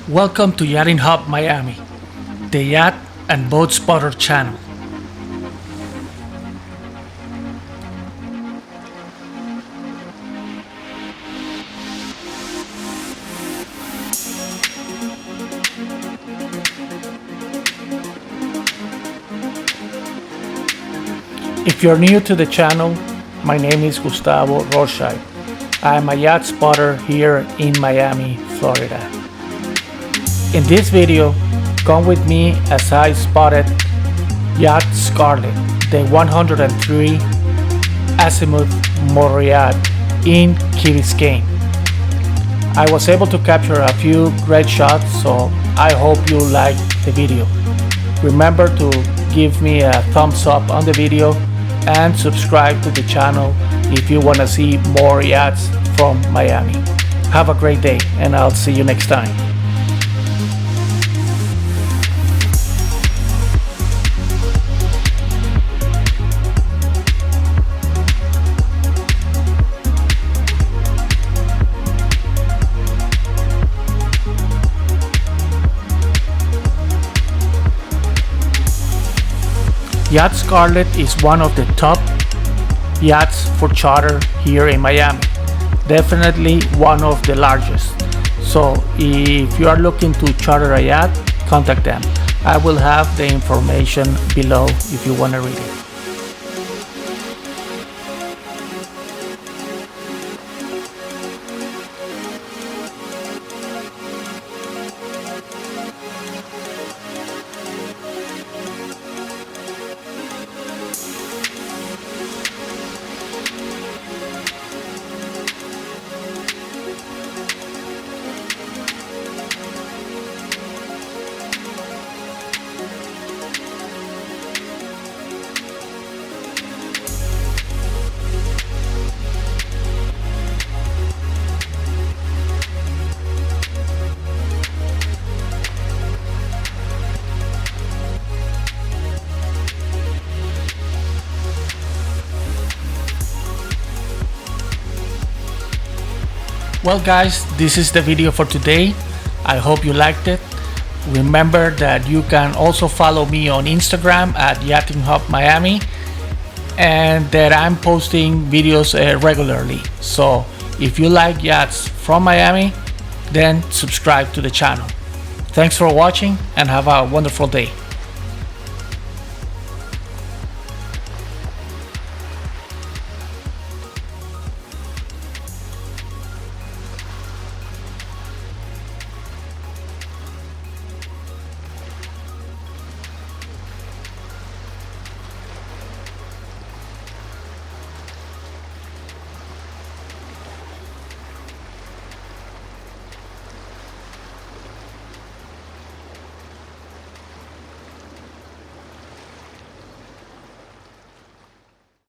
Welcome to Yachting Hub Miami, the Yacht and Boat Spotter channel. If you're new to the channel, my name is Gustavo Rothschild. I'm a yacht spotter here in Miami, Florida. In this video, come with me as I spotted Yacht Scarlet, the 103 Azimut motor yacht in Key Biscayne. I was able to capture a few great shots, so I hope you liked the video. Remember to give me a thumbs up on the video and subscribe to the channel if you want to see more yachts from Miami. Have a great day, and I'll see you next time. Yacht Scarlet is one of the top yachts for charter here in Miami. Definitely one of the largest. So if you are looking to charter a yacht, contact them. I will have the information below if you want to read it. Well guys, this is the video for today. I hope you liked it. Remember that you can also follow me on Instagram at Yachting Hub Miami, and that I'm posting videos regularly. So if you like yachts from Miami, then subscribe to the channel. Thanks for watching and have a wonderful day.